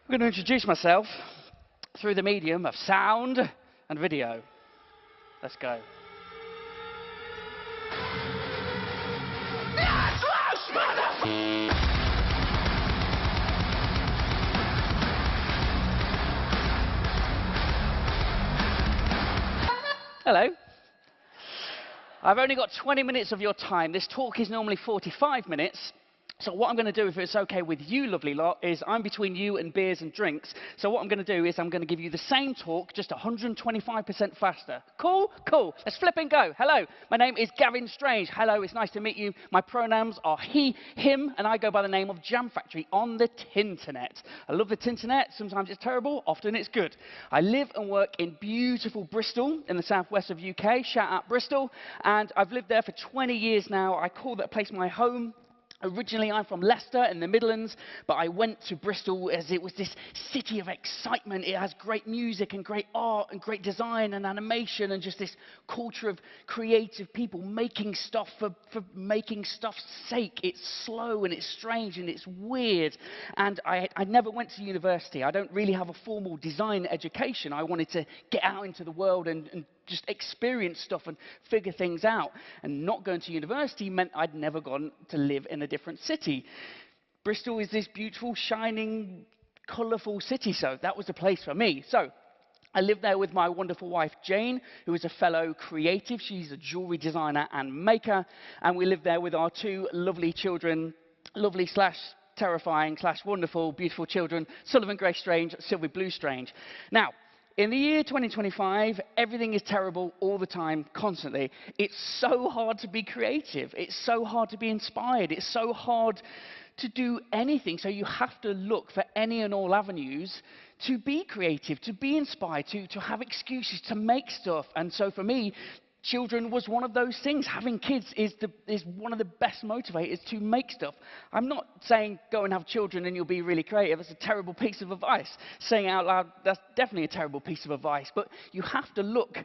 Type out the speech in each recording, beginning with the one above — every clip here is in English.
I'm going to introduce myself through the medium of sound and video. Let's go. Hello. I've only got 20 minutes of your time. This talk is normally 45 minutes. So what I'm going to do, if it's okay with you, lovely lot, is I'm between you and beers and drinks. So what I'm going to do is I'm going to give you the same talk, just 125% faster. Cool? Cool. Let's flip and go. Hello. My name is Gavin Strange. Hello. It's nice to meet you. My pronouns are he, him, and I go by the name of Jamfactory on the Tinternet. I love the Tinternet. Sometimes it's terrible. Often it's good. I live and work in beautiful Bristol in the southwest of UK. Shout out Bristol. And I've lived there for 20 years now. I call that place my home. Originally, I'm from Leicester in the Midlands, but I went to Bristol as it was this city of excitement. It has great music and great art and great design and animation and just this culture of creative people making stuff for making stuff's sake. It's slow and it's strange and it's weird. And I never went to university. I don't really have a formal design education. I wanted to get out into the world and just experience stuff and figure things out. And not going to university meant I'd never gone to live in a different city. Bristol is this beautiful, shining, colourful city, so that was the place for me. So I lived there with my wonderful wife, Jane, who is a fellow creative. She's a jewellery designer and maker. And we lived there with our two lovely children, lovely / terrifying / wonderful, beautiful children, Sullivan Gray Strange, Sylvie Blue Strange. Now, in the year 2025, everything is terrible all the time, constantly. It's so hard to be creative. It's so hard to be inspired. It's so hard to do anything. So you have to look for any and all avenues to be creative, to be inspired, to have excuses, to make stuff. And so for me, children was one of those things. Having kids is one of the best motivators to make stuff. I'm not saying go and have children and you'll be really creative. That's a terrible piece of advice. Saying it out loud, that's definitely a terrible piece of advice. But you have to look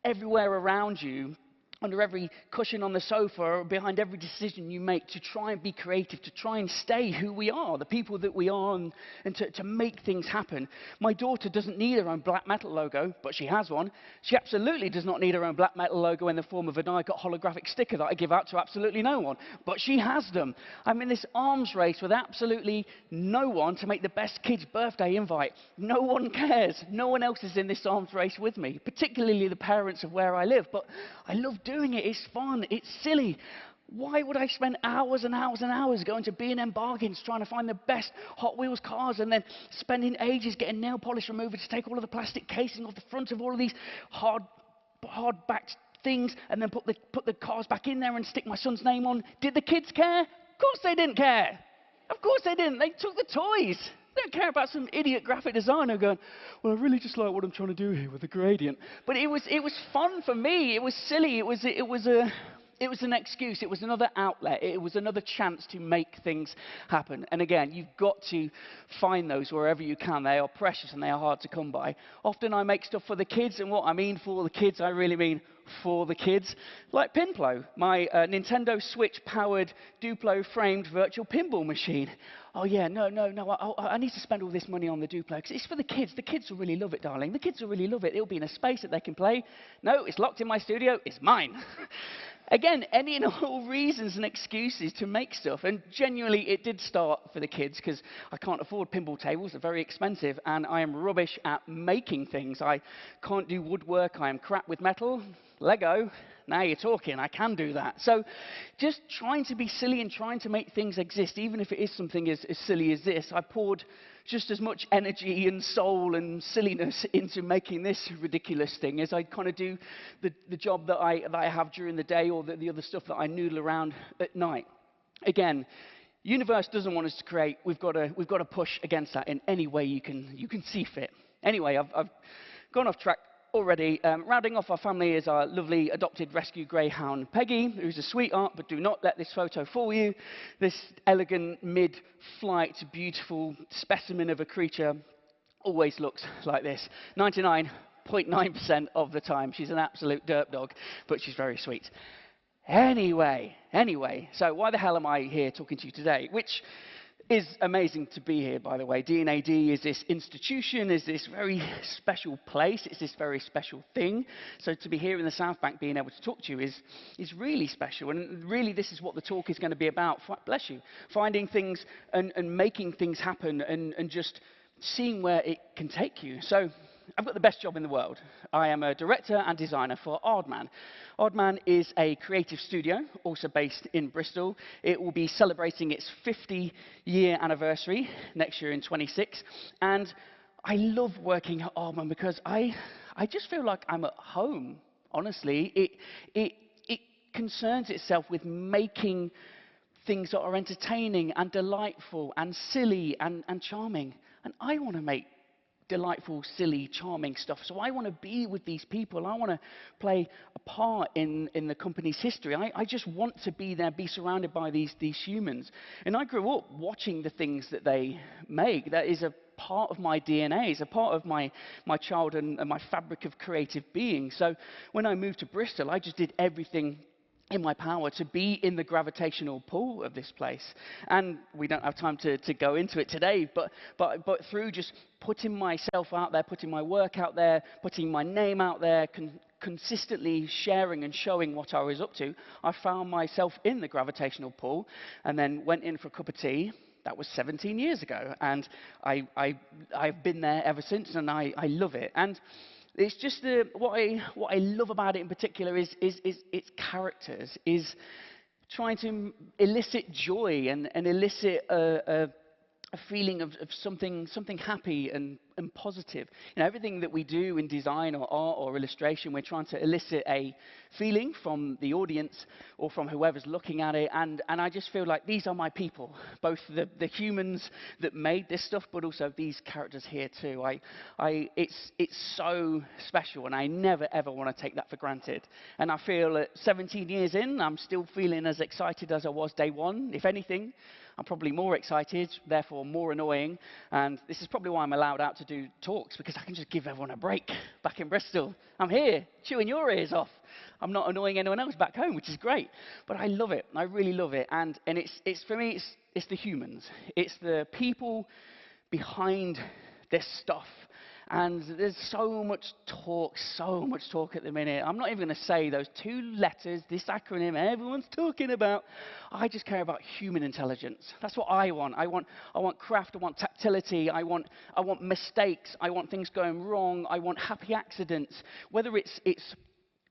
everywhere around you, under every cushion on the sofa, or behind every decision you make, to try and be creative, to try and stay who we are, the people that we are, and to make things happen. My daughter doesn't need her own black metal logo, but she has one. She absolutely does not need her own black metal logo in the form of a Nikon holographic sticker that I give out to absolutely no one, but she has them. I'm in this arms race with absolutely no one to make the best kid's birthday invite. No one cares. No one else is in this arms race with me, particularly the parents of where I live, but I love doing it. It's fun. It's silly. Why would I spend hours and hours and hours going to B&M Bargains trying to find the best Hot Wheels cars and then spending ages getting nail polish remover to take all of the plastic casing off the front of all of these hard-backed things and then put the cars back in there and stick my son's name on? Did the kids care? Of course they didn't care. Of course they didn't. They took the toys. They don't care about some idiot graphic designer going, well, I really just like what I'm trying to do here with the gradient. But it was fun for me. It was silly. It was an excuse. It was another outlet. It was another chance to make things happen. And again, you've got to find those wherever you can. They are precious and they are hard to come by. Often I make stuff for the kids, and what I mean for the kids, I really mean for the kids. Like Pinplo, my Nintendo Switch-powered Duplo-framed virtual pinball machine. Oh yeah, no, I need to spend all this money on the Duplo, because it's for the kids. The kids will really love it, darling. The kids will really love it. It'll be in a space that they can play. No, it's locked in my studio. It's mine. Again, any and all reasons and excuses to make stuff. And genuinely, it did start for the kids, because I can't afford pinball tables. They're very expensive, and I am rubbish at making things. I can't do woodwork. I am crap with metal. Lego, now you're talking. I can do that. So just trying to be silly and trying to make things exist, even if it is something as silly as this. I poured just as much energy and soul and silliness into making this ridiculous thing as I kind of do the job that I have during the day, or the other stuff that I noodle around at night. Again, universe doesn't want us to create. We've got to push against that in any way you can see fit. Anyway, I've gone off track already. Rounding off our family is our lovely adopted rescue greyhound, Peggy, who's a sweetheart, but do not let this photo fool you. This elegant, mid-flight, beautiful specimen of a creature always looks like this. 99.9% of the time. She's an absolute derp dog, but she's very sweet. Anyway, so why the hell am I here talking to you today? Which is amazing to be here, by the way. D&AD is this institution, is this very special place, it's this very special thing. So to be here in the South Bank being able to talk to you is really special. And really this is what the talk is going to be about, bless you, finding things and making things happen and just seeing where it can take you. So I've got the best job in the world. I am a director and designer for Aardman. Aardman is a creative studio, also based in Bristol. It will be celebrating its 50-year anniversary next year in 26. And I love working at Aardman because I just feel like I'm at home, honestly. It concerns itself with making things that are entertaining and delightful and silly and charming. And I want to make delightful, silly, charming stuff. So I want to be with these people. I want to play a part in the company's history. I just want to be there, be surrounded by these humans. And I grew up watching the things that they make. That is a part of my DNA. It's a part of my childhood and my fabric of creative being. So when I moved to Bristol, I just did everything in my power to be in the gravitational pull of this place. And we don't have time to go into it today, but through just putting myself out there, putting my work out there, putting my name out there, consistently sharing and showing what I was up to, I found myself in the gravitational pull and then went in for a cup of tea. That was 17 years ago, and I've been there ever since, and I love it. And it's just what I love about it in particular is its characters, is trying to elicit joy and elicit a feeling of something happy and positive. You know, everything that we do in design or art or illustration, we're trying to elicit a feeling from the audience or from whoever's looking at it. And I just feel like these are my people, both the humans that made this stuff, but also these characters here too. It's so special, and I never ever want to take that for granted. And I feel at 17 years in, I'm still feeling as excited as I was day one. If anything, I'm probably more excited, therefore more annoying, and this is probably why I'm allowed out to do talks, because I can just give everyone a break back in Bristol. I'm here, chewing your ears off. I'm not annoying anyone else back home, which is great, but I love it. I really love it, and it's for me, it's the humans. It's the people behind this stuff. And there's so much talk at the minute. I'm not even going to say those two letters, this acronym everyone's talking about. I just care about human intelligence. That's what I want. I want craft. I want tactility. I want mistakes. I want things going wrong. I want happy accidents. Whether it's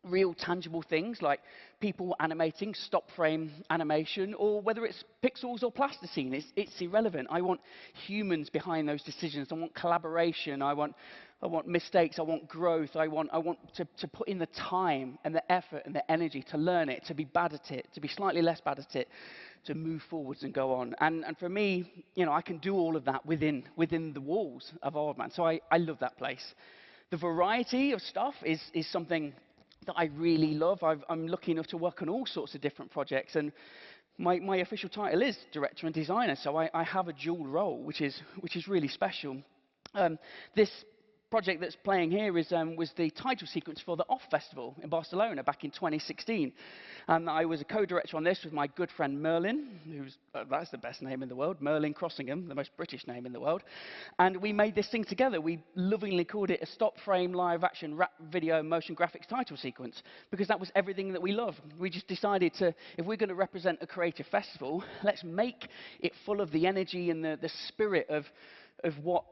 real tangible things like people animating, stop frame animation, or whether it's pixels or plasticine, it's irrelevant. I want humans behind those decisions. I want collaboration. I want mistakes. I want growth. I want to put in the time and the effort and the energy to learn it, to be bad at it, to be slightly less bad at it, to move forwards and go on. And for me, you know, I can do all of that within the walls of Aardman. So I love that place. The variety of stuff is something that I really love. I'm lucky enough to work on all sorts of different projects, and my official title is director and designer, so I have a dual role, which is really special. This project that's playing here was the title sequence for the Off Festival in Barcelona back in 2016. And I was a co-director on this with my good friend Merlin, that's the best name in the world, Merlin Crossingham, the most British name in the world. And we made this thing together. We lovingly called it a stop frame live action rap video motion graphics title sequence, because that was everything that we love. We just decided to, if we're going to represent a creative festival, let's make it full of the energy and the spirit of what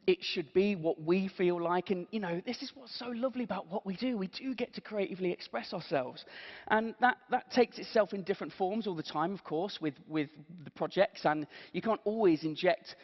it should be, what we feel like. And, you know, this is what's so lovely about what we do. We do get to creatively express ourselves. And that takes itself in different forms all the time, of course, with the projects. And you can't always inject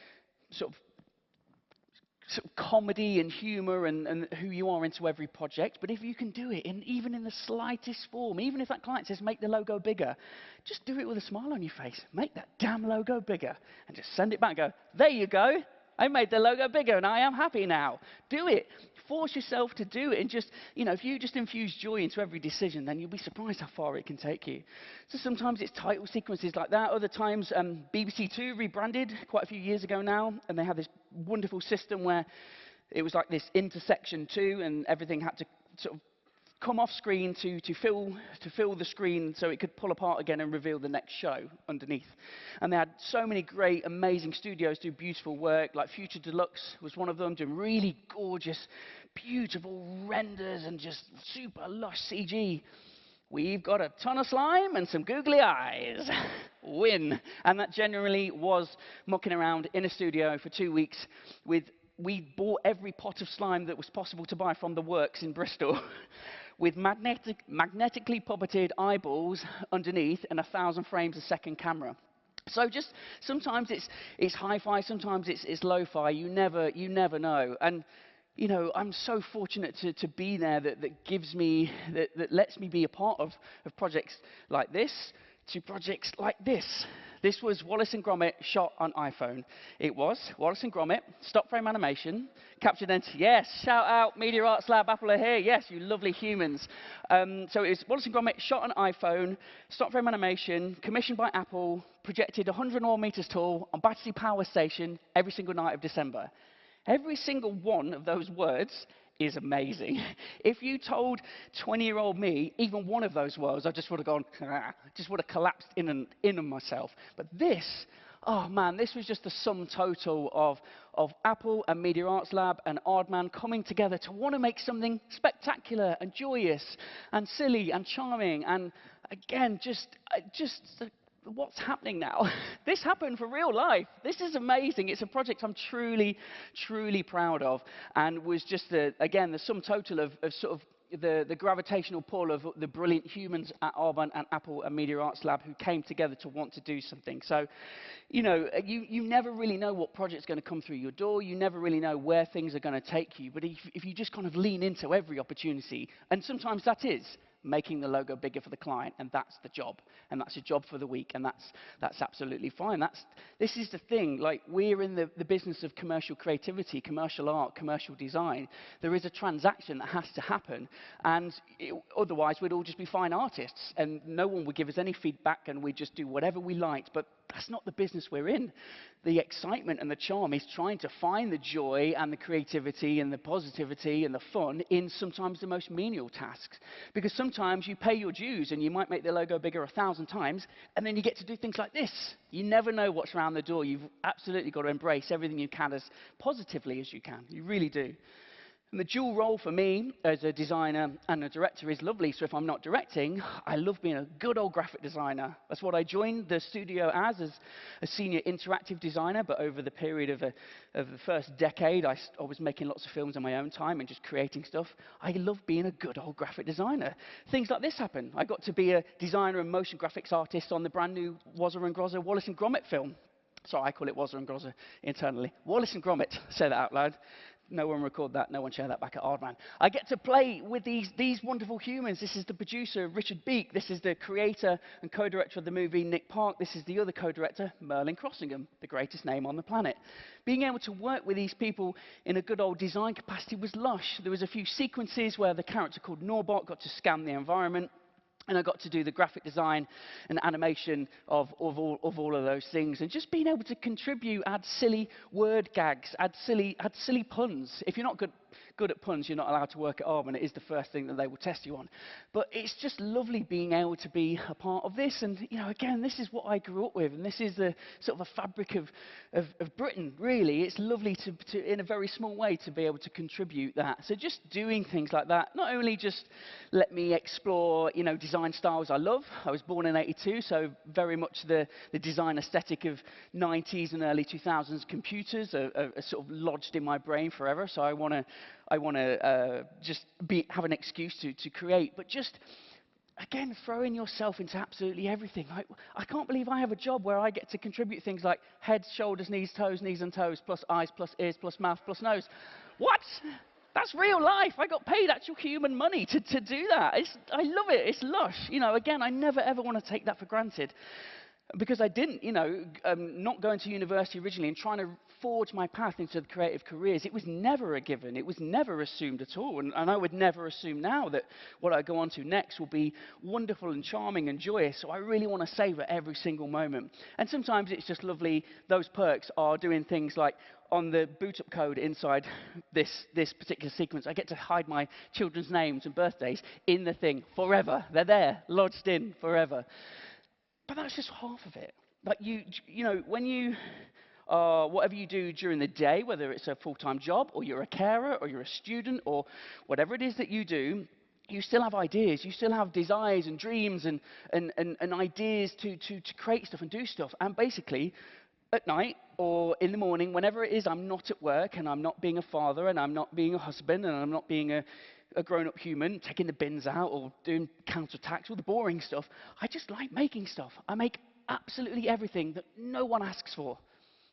sort of comedy and humor and who you are into every project. But if you can do it, even in the slightest form, even if that client says, make the logo bigger, just do it with a smile on your face. Make that damn logo bigger. And just send it back and go, there you go. I made the logo bigger and I am happy now. Do it. Force yourself to do it. And just, you know, if you just infuse joy into every decision, then you'll be surprised how far it can take you. So sometimes it's title sequences like that. Other times, BBC Two rebranded quite a few years ago now. And they had this wonderful system where it was like this intersection too, and everything had to sort of come off screen to fill the screen so it could pull apart again and reveal the next show underneath. And they had so many great, amazing studios do beautiful work, like Future Deluxe was one of them, doing really gorgeous, beautiful renders and just super lush CG. We've got a ton of slime and some googly eyes. Win. And that generally was mucking around in a studio for 2 weeks with, we bought every pot of slime that was possible to buy from the works in Bristol with magnetically puppeted eyeballs underneath and 1,000 frames a second camera. So just sometimes it's hi-fi, sometimes it's lo-fi. You never know. And you know, I'm so fortunate to be there that gives me, that lets me be a part of projects like this to projects like this. This was Wallace and Gromit shot on iPhone. It was Wallace and Gromit, stop frame animation, captured into, yes, shout out, Media Arts Lab, Apple are here, yes, you lovely humans. So it was Wallace and Gromit shot on iPhone, stop frame animation, commissioned by Apple, projected 100 more meters tall on Battersea Power Station every single night of December. Every single one of those words is amazing. If you told 20-year-old me even one of those words, I just would have gone, just would have collapsed in on myself. But this, oh man, this was just the sum total of Apple and Media Arts Lab and Aardman coming together to want to make something spectacular and joyous and silly and charming. And again, just what's happening now? This happened for real life. This is amazing. It's a project I'm truly, truly proud of, and was just, again, the sum total of sort of the gravitational pull of the brilliant humans at Aardman and Apple and Media Arts Lab who came together to want to do something. So, you know, you never really know what project's going to come through your door. You never really know where things are going to take you. But if you just kind of lean into every opportunity, and sometimes that is making the logo bigger for the client, and that's the job, and that's your job for the week, and that's absolutely fine. This is the thing, like, we're in the business of commercial creativity, commercial art, commercial design. There is a transaction that has to happen, and otherwise we'd all just be fine artists, and no one would give us any feedback, and we'd just do whatever we liked. But that's not the business we're in. The excitement and the charm is trying to find the joy and the creativity and the positivity and the fun in sometimes the most menial tasks. Because sometimes you pay your dues and you might make the logo bigger 1,000 times, and then you get to do things like this. You never know what's around the door. You've absolutely got to embrace everything you can as positively as you can. You really do. And the dual role for me as a designer and a director is lovely. So if I'm not directing, I love being a good old graphic designer. That's what I joined the studio as a senior interactive designer. But over the period of the first decade, I was making lots of films on my own time and just creating stuff. I love being a good old graphic designer. Things like this happen. I got to be a designer and motion graphics artist on the brand new Wazza and Grozza Wallace and Gromit film. Sorry, I call it Wazza and Grozza internally. Wallace and Gromit, say that out loud. No one record that, no one share that back at Aardman. I get to play with these wonderful humans. This is the producer, Richard Beek. This is the creator and co-director of the movie, Nick Park. This is the other co-director, Merlin Crossingham, the greatest name on the planet. Being able to work with these people in a good old design capacity was lush. There was a few sequences where the character called Norbot got to scan the environment, and I got to do the graphic design and animation of all of those things. And just being able to contribute, add silly word gags, add silly puns. If you're not good at puns, you're not allowed to work at Aardman. It is the first thing that they will test you on. But it's just lovely being able to be a part of this. And, you know, again, this is what I grew up with. And this is the sort of a fabric of Britain, really. It's lovely to, in a very small way, to be able to contribute that. So just doing things like that, not only just let me explore, you know, design styles I love. I was born in '82, so very much the design aesthetic of '90s and early 2000s computers are sort of lodged in my brain forever. So I want to just have an excuse to create, but just, again, throwing yourself into absolutely everything. I can't believe I have a job where I get to contribute things like heads, shoulders, knees and toes, plus eyes, plus ears, plus mouth, plus nose. What? That's real life. I got paid actual human money to do that. I love it. It's lush. You know, again, I never, ever want to take that for granted. Because I didn't, not going to university originally and trying to forge my path into the creative careers, it was never a given. It was never assumed at all. And I would never assume now that what I go on to next will be wonderful and charming and joyous. So I really want to savor every single moment. And sometimes it's just lovely. Those perks are doing things like on the boot up code inside this particular sequence, I get to hide my children's names and birthdays in the thing forever. They're there, lodged in forever. But that's just half of it. Like when you whatever you do during the day, whether it's a full-time job or you're a carer or you're a student or whatever it is that you do, you still have ideas, you still have desires and dreams and ideas to create stuff and do stuff. And basically, at night or in the morning, whenever it is I'm not at work and I'm not being a father and I'm not being a husband and I'm not being a grown-up human, taking the bins out or doing counterattacks, all the boring stuff, I just like making stuff. I make absolutely everything that no one asks for.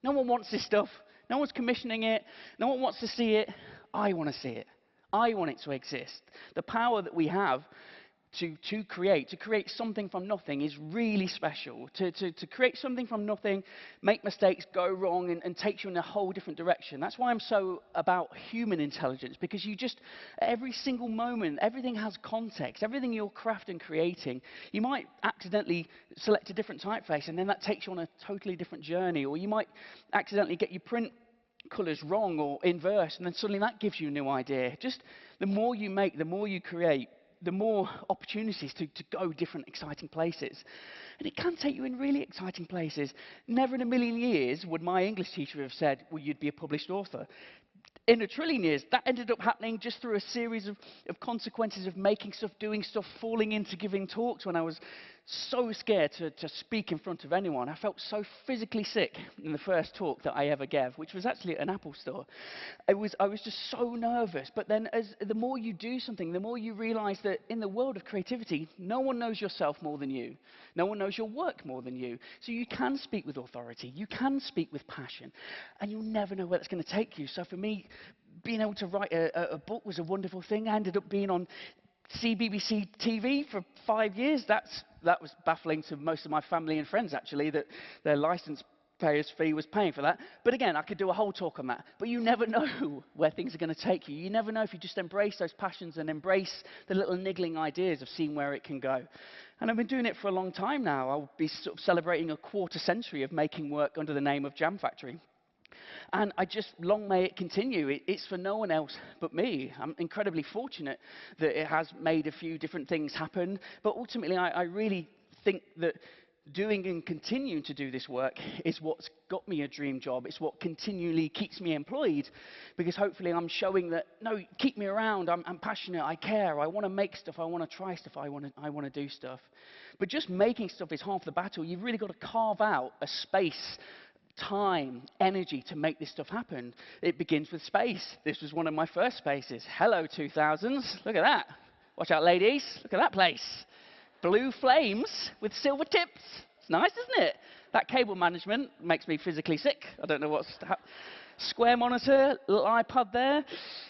No one wants this stuff. No one's commissioning it. No one wants to see it. I want to see it. I want it to exist. The power that we have to create something from nothing is really special. To create something from nothing, make mistakes, go wrong, and take you in a whole different direction. That's why I'm so about human intelligence, because every single moment, everything has context. Everything you're crafting, creating, you might accidentally select a different typeface, and then that takes you on a totally different journey. Or you might accidentally get your print colours wrong or inverse, and then suddenly that gives you a new idea. Just the more you make, the more you create, the more opportunities to go different exciting places. And it can take you in really exciting places. Never in a million years would my English teacher have said, well, you'd be a published author. In a trillion years, that ended up happening just through a series of consequences of making stuff, doing stuff, falling into giving talks when I was so scared to speak in front of anyone. I felt so physically sick in the first talk that I ever gave, which was actually at an Apple store. I was just so nervous. But then the more you do something, the more you realize that in the world of creativity, no one knows yourself more than you. No one knows your work more than you. So you can speak with authority. You can speak with passion. And you'll never know where that's going to take you. So for me, being able to write a book was a wonderful thing. I ended up being on CBBC TV for 5 years. That was baffling to most of my family and friends, actually, that their license payer's fee was paying for that. But again, I could do a whole talk on that. But you never know where things are going to take you. You never know if you just embrace those passions and embrace the little niggling ideas of seeing where it can go. And I've been doing it for a long time now. I'll be sort of celebrating a quarter century of making work under the name of Jamfactory. And long may it continue. It's for no one else but me. I'm incredibly fortunate that it has made a few different things happen. But ultimately, I really think that doing and continuing to do this work is what's got me a dream job. It's what continually keeps me employed, because hopefully I'm showing that, no, keep me around. I'm passionate. I care. I want to make stuff. I want to try stuff. I want to do stuff. But just making stuff is half the battle. You've really got to carve out a space, time, energy to make this stuff happen. It begins with space. This was one of my first spaces. Hello, 2000s. Look at that. Watch out, ladies. Look at that place. Blue flames with silver tips. It's nice, isn't it? That cable management makes me physically sick. I don't know what's square monitor, little iPod there,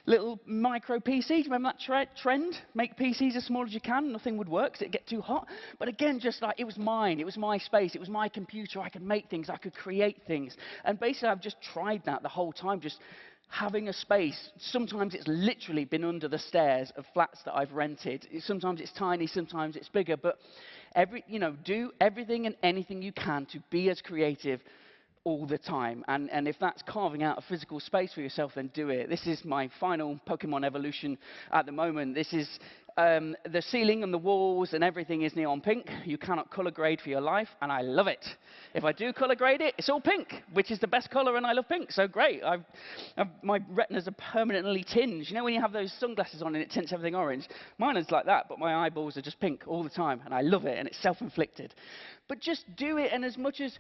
little micro PC. Do you remember that trend? Make PCs as small as you can. Nothing would work because it'd get too hot. But again, just like it was mine. It was my space. It was my computer. I could make things. I could create things. And basically, I've just tried that the whole time, just having a space. Sometimes it's literally been under the stairs of flats that I've rented. Sometimes it's tiny, sometimes it's bigger. But do everything and anything you can to be as creative all the time. And if that's carving out a physical space for yourself, then do it. This is my final Pokemon evolution at the moment. This is the ceiling and the walls and everything is neon pink. You cannot color grade for your life, and I love it. If I do color grade it, it's all pink, which is the best color, and I love pink. So great. My retinas are permanently tinged. You know when you have those sunglasses on and it tints everything orange? Mine is like that, but my eyeballs are just pink all the time, and I love it, and it's self-inflicted. But just do it, and as much as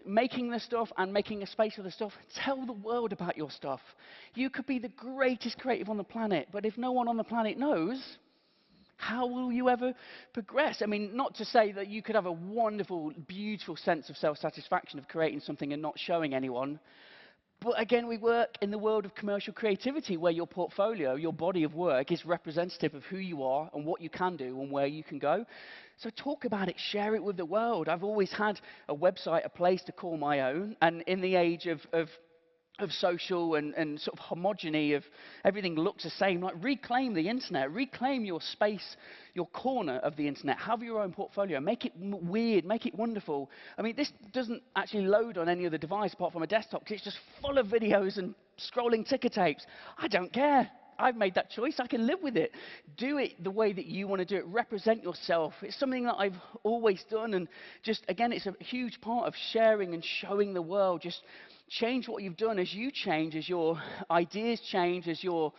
making the stuff and making a space for the stuff, tell the world about your stuff. You could be the greatest creative on the planet, but if no one on the planet knows, how will you ever progress? I mean, not to say that you could have a wonderful, beautiful sense of self-satisfaction of creating something and not showing anyone. But again, we work in the world of commercial creativity, where your portfolio, your body of work, is representative of who you are and what you can do and where you can go. So talk about it, share it with the world. I've always had a website, a place to call my own, and in the age of social and sort of homogeny of everything looks the same, like reclaim the internet, reclaim your space, your corner of the internet, have your own portfolio, make it weird, make it wonderful. I mean, this doesn't actually load on any other device apart from a desktop, because it's just full of videos and scrolling ticker tapes. I don't care. I've made that choice. I can live with it. Do it the way that you want to do it. Represent yourself. It's something that I've always done. And just, again, it's a huge part of sharing and showing the world. Just change what you've done as you change, as your ideas change, as your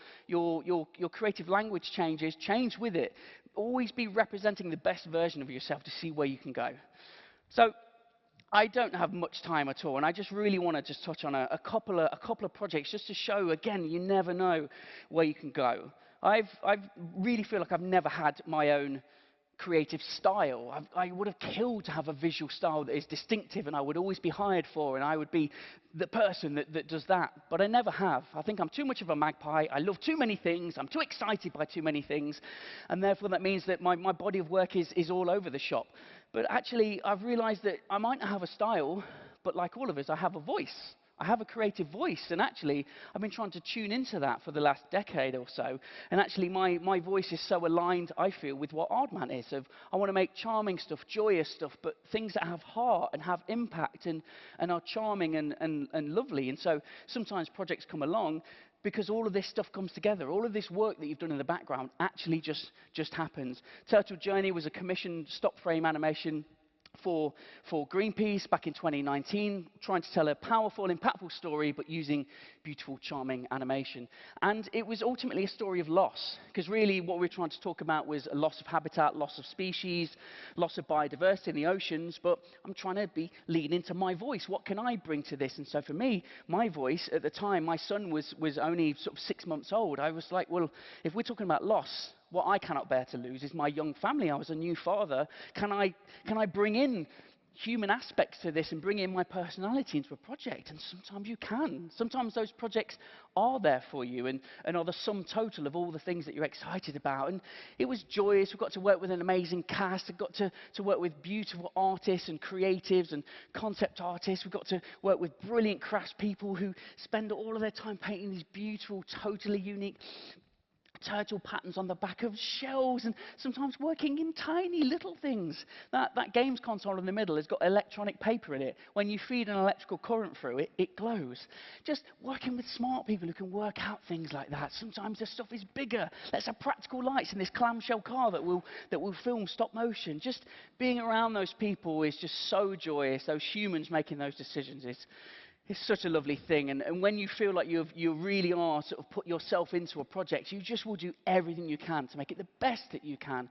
creative language changes. Change with it. Always be representing the best version of yourself to see where you can go. So I don't have much time at all, and I just really want to just touch on a couple of projects just to show, again, you never know where you can go. I really feel like I've never had my own creative style. I would have killed to have a visual style that is distinctive and I would always be hired for, and I would be the person that does that. But I never have. I think I'm too much of a magpie. I love too many things. I'm too excited by too many things. And therefore, that means that my body of work is all over the shop. But actually, I've realized that I might not have a style, but like all of us, I have a voice. I have a creative voice, and actually, I've been trying to tune into that for the last decade or so. And actually, my voice is so aligned, I feel, with what Aardman is. I want to make charming stuff, joyous stuff, but things that have heart and have impact and are charming and lovely. And so sometimes projects come along because all of this stuff comes together. All of this work that you've done in the background actually just happens. Turtle Journey was a commissioned stop frame animation for Greenpeace back in 2019, trying to tell a powerful, impactful story, but using beautiful, charming animation. And it was ultimately a story of loss, because really what we were trying to talk about was a loss of habitat, loss of species, loss of biodiversity in the oceans, but I'm trying to lean into my voice. What can I bring to this? And so for me, my voice, at the time, my son was only sort of 6 months old. I was like, well, if we're talking about loss, what I cannot bear to lose is my young family. I was a new father. Can I bring in human aspects to this and bring in my personality into a project? And sometimes you can. Sometimes those projects are there for you and are the sum total of all the things that you're excited about. And it was joyous. We got to work with an amazing cast. I got to work with beautiful artists and creatives and concept artists. We got to work with brilliant crafts people who spend all of their time painting these beautiful, totally unique turtle patterns on the back of shells, and sometimes working in tiny little things. That games console in the middle has got electronic paper in it. When you feed an electrical current through it, it glows. Just working with smart people who can work out things like that. Sometimes the stuff is bigger. Let's have practical lights in this clamshell car that will film stop motion. Just being around those people is just so joyous. Those humans making those decisions is it's such a lovely thing. And when you feel like you really are sort of put yourself into a project, you just will do everything you can to make it the best that you can.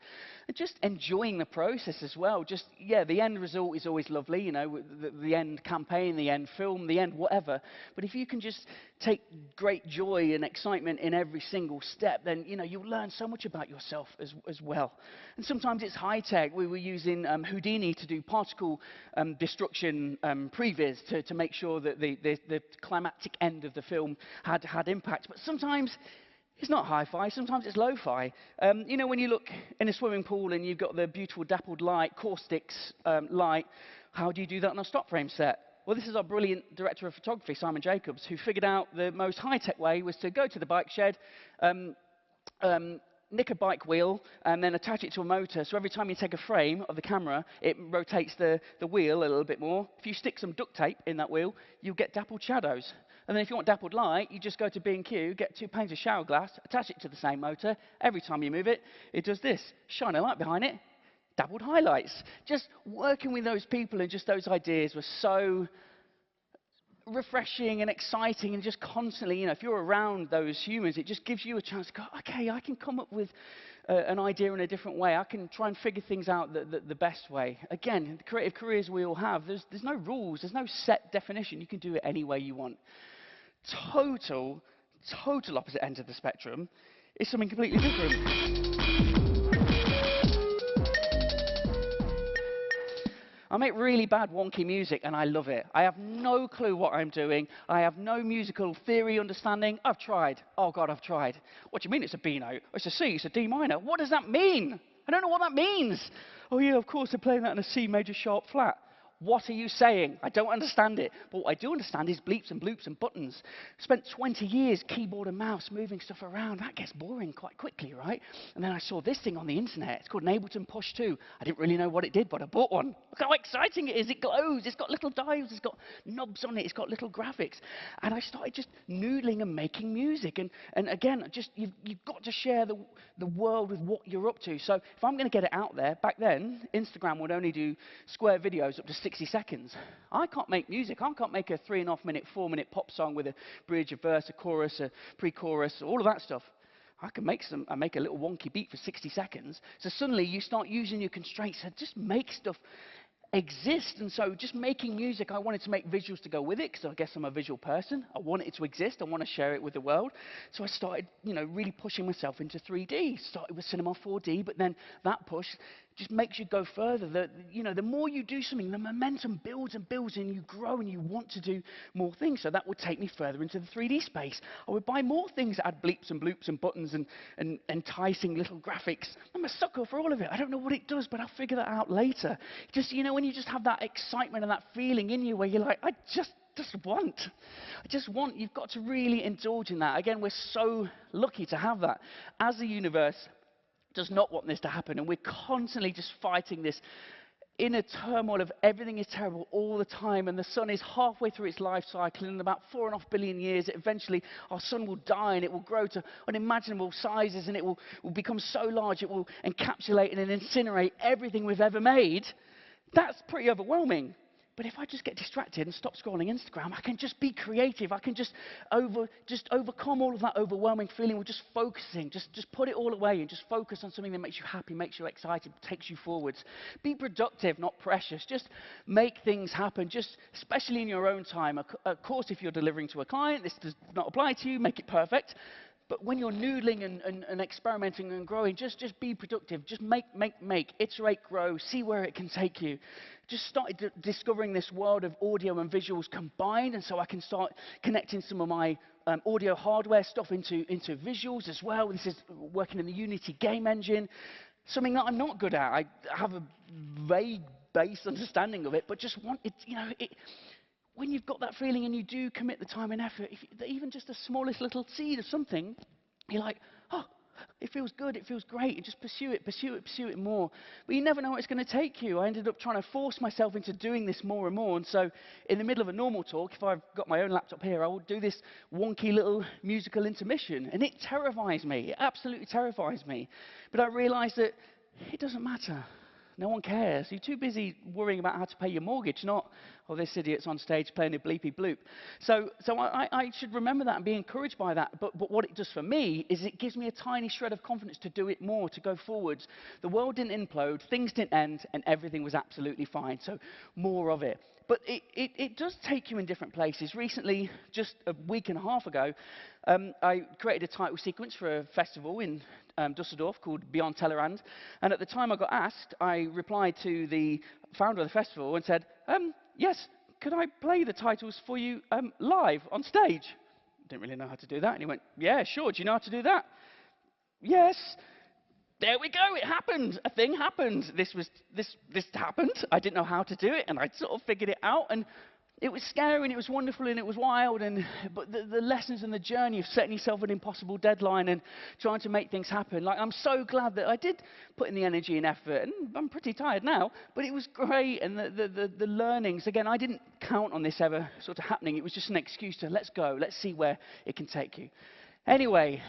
And just enjoying the process as well. Just, yeah, the end result is always lovely, you know, the end campaign, the end film, the end whatever. But if you can just take great joy and excitement in every single step, then, you know, you'll learn so much about yourself as well. And sometimes it's high-tech. We were using Houdini to do particle destruction previs to make sure that the climactic end of the film had impact. But sometimes it's not hi-fi, sometimes it's lo-fi. You know, when you look in a swimming pool and you've got the beautiful dappled light, caustics light, how do you do that on a stop frame set? Well, this is our brilliant director of photography, Simon Jacobs, who figured out the most high-tech way was to go to the bike shed, nick a bike wheel and then attach it to a motor, so every time you take a frame of the camera, it rotates the wheel a little bit more. If you stick some duct tape in that wheel, you'll get dappled shadows. And then if you want dappled light, you just go to B&Q, get 2 panes of shower glass, attach it to the same motor. Every time you move it, it does this. Shine a light behind it, dappled highlights. Just working with those people and just those ideas was so refreshing and exciting, and just constantly, you know, if you're around those humans, it just gives you a chance to go, okay, I can come up with an idea in a different way. I can try and figure things out the best way. Again, the creative careers we all have, there's no rules, there's no set definition. You can do it any way you want. Total opposite end of the spectrum is something completely different. I make really bad wonky music and I love it. I have no clue what I'm doing. I have no musical theory understanding. I've tried. Oh God, I've tried. What do you mean it's a B note? It's a C, it's a D minor. What does that mean? I don't know what that means. Oh yeah, of course, they're playing that in a C major sharp flat. What are you saying? I don't understand it. But what I do understand is bleeps and bloops and buttons. Spent 20 years keyboard and mouse moving stuff around. That gets boring quite quickly, right? And then I saw this thing on the internet. It's called an Ableton Push 2. I didn't really know what it did, but I bought one. Look how exciting it is. It glows. It's got little dials. It's got knobs on it. It's got little graphics. And I started just noodling and making music. And again, just you've got to share the world with what you're up to. So if I'm going to get it out there, back then, Instagram would only do square videos up to 60 seconds. I can't make music. I can't make a 3.5 minute, 4 minute pop song with a bridge, a verse, a chorus, a pre-chorus, all of that stuff. I can make I make a little wonky beat for 60 seconds. So suddenly you start using your constraints to just make stuff exist. And so just making music, I wanted to make visuals to go with it, because I guess I'm a visual person. I want it to exist. I want to share it with the world. So I started, really pushing myself into 3D. Started with Cinema 4D, but then that push just makes you go further. The more you do something, the momentum builds and builds, and you grow and you want to do more things. So that would take me further into the 3D space. I would buy more things that had bleeps and bloops and buttons and enticing little graphics. I'm a sucker for all of it. I don't know what it does, but I'll figure that out later. Just, when you just have that excitement and that feeling in you where you're like, I just want. You've got to really indulge in that. Again, we're so lucky to have that. As a universe does not want this to happen, and we're constantly just fighting this inner turmoil of everything is terrible all the time, and the sun is halfway through its life cycle, and in about 4.5 billion years, eventually our sun will die, and it will grow to unimaginable sizes, and it will become so large it will encapsulate and incinerate everything we've ever made. That's pretty overwhelming. But if I just get distracted and stop scrolling Instagram, I can just be creative. I can just overcome all of that overwhelming feeling with just focusing. Just put it all away and just focus on something that makes you happy, makes you excited, takes you forwards. Be productive, not precious. Just make things happen, just especially in your own time. Of course, if you're delivering to a client, this does not apply to you. Make it perfect. But when you're noodling and experimenting and growing, just be productive. Just make, iterate, grow, see where it can take you. Just started discovering this world of audio and visuals combined, and so I can start connecting some of my audio hardware stuff into visuals as well. This is working in the Unity game engine, something that I'm not good at. I have a vague base understanding of it, but just want it, when you've got that feeling and you do commit the time and effort, even just the smallest little seed of something, you're like, oh, it feels good, it feels great, and just pursue it more. But you never know what it's going to take you. I ended up trying to force myself into doing this more and more, and so in the middle of a normal talk, if I've got my own laptop here, I will do this wonky little musical intermission, and it terrifies me. It absolutely terrifies me. But I realized that it doesn't matter. No one cares. You're too busy worrying about how to pay your mortgage, not, oh, this idiot's on stage playing a bleepy bloop. So I should remember that and be encouraged by that. But what it does for me is it gives me a tiny shred of confidence to do it more, to go forwards. The world didn't implode, things didn't end, and everything was absolutely fine. So more of it. But it does take you in different places. Recently, just a week and a half ago, I created a title sequence for a festival in Dusseldorf called Beyond Tellerrand. And at the time I got asked, I replied to the founder of the festival and said, yes, could I play the titles for you live on stage? Didn't really know how to do that. And he went, yeah, sure. Do you know how to do that? Yes. There we go. It happened. A thing happened. This happened. I didn't know how to do it, and I sort of figured it out. And it was scary, and it was wonderful, and it was wild. But the lessons and the journey of setting yourself an impossible deadline and trying to make things happen. Like, I'm so glad that I did put in the energy and effort. And I'm pretty tired now, but it was great. And the learnings. Again, I didn't count on this ever sort of happening. It was just an excuse to let's go. Let's see where it can take you. Anyway.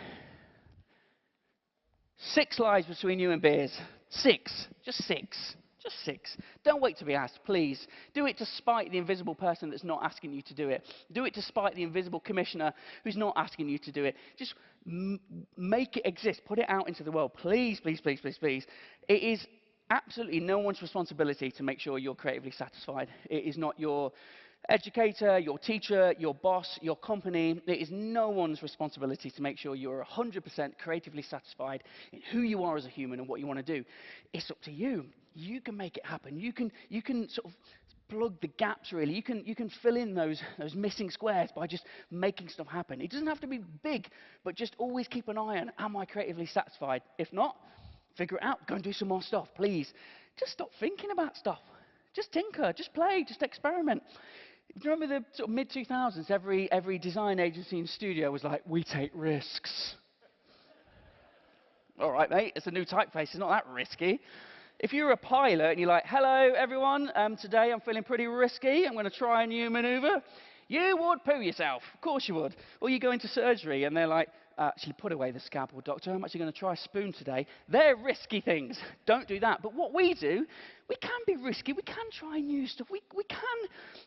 6 lies between you and beers. 6. Just 6. Just 6. Don't wait to be asked, please. Do it to spite the invisible person that's not asking you to do it. Do it to spite the invisible commissioner who's not asking you to do it. Just make it exist. Put it out into the world. Please, please, please, please, please. It is absolutely no one's responsibility to make sure you're creatively satisfied. It is not your educator, your teacher, your boss, your company. It is no one's responsibility to make sure you're 100% creatively satisfied in who you are as a human and what you want to do. It's up to you. You can make it happen. You can sort of plug the gaps, really. You can fill in those missing squares by just making stuff happen. It doesn't have to be big, but just always keep an eye on, am I creatively satisfied? If not, figure it out. Go and do some more stuff, please. just stop thinking about stuff. Just tinker, just play, just experiment. Do you remember the sort of mid-2000s, every design agency and studio was like, we take risks. All right, mate, it's a new typeface. It's not that risky. If you're a pilot and you're like, hello, everyone, today I'm feeling pretty risky. I'm going to try a new maneuver. You would poo yourself. Of course you would. Or you go into surgery and they're like, actually, put away the scalpel, doctor. I'm actually going to try a spoon today. They're risky things. Don't do that. But what we do, we can be risky. We can try new stuff. We can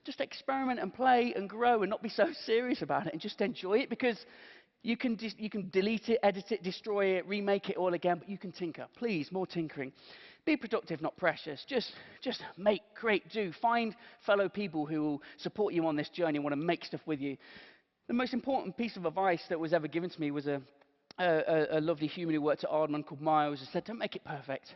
just experiment and play and grow and not be so serious about it and just enjoy it, because you can delete it, edit it, destroy it, remake it all again, but you can tinker. Please, more tinkering. Be productive, not precious. Just make, create, do. Find fellow people who will support you on this journey and want to make stuff with you. The most important piece of advice that was ever given to me was a lovely human who worked at Aardman called Miles, who said, don't make it perfect.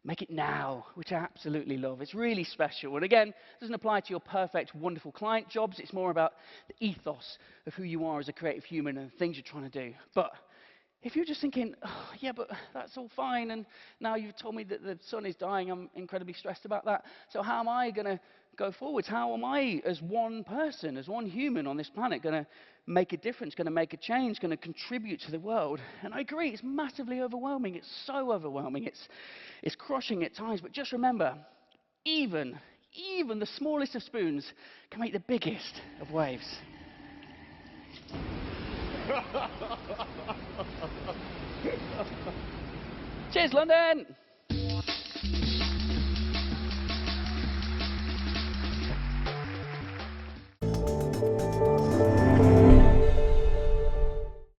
Make it now, which I absolutely love. It's really special. And again, it doesn't apply to your perfect, wonderful client jobs. It's more about the ethos of who you are as a creative human and things you're trying to do. But if you're just thinking, oh, yeah, but that's all fine, and now you've told me that the sun is dying, I'm incredibly stressed about that, so how am I going to go forwards? How am I, as one person, as one human on this planet, going to make a difference, going to make a change, going to contribute to the world? And I agree, it's massively overwhelming. It's so overwhelming. It's crushing at times. But just remember, even the smallest of spoons can make the biggest of waves. Cheers, London!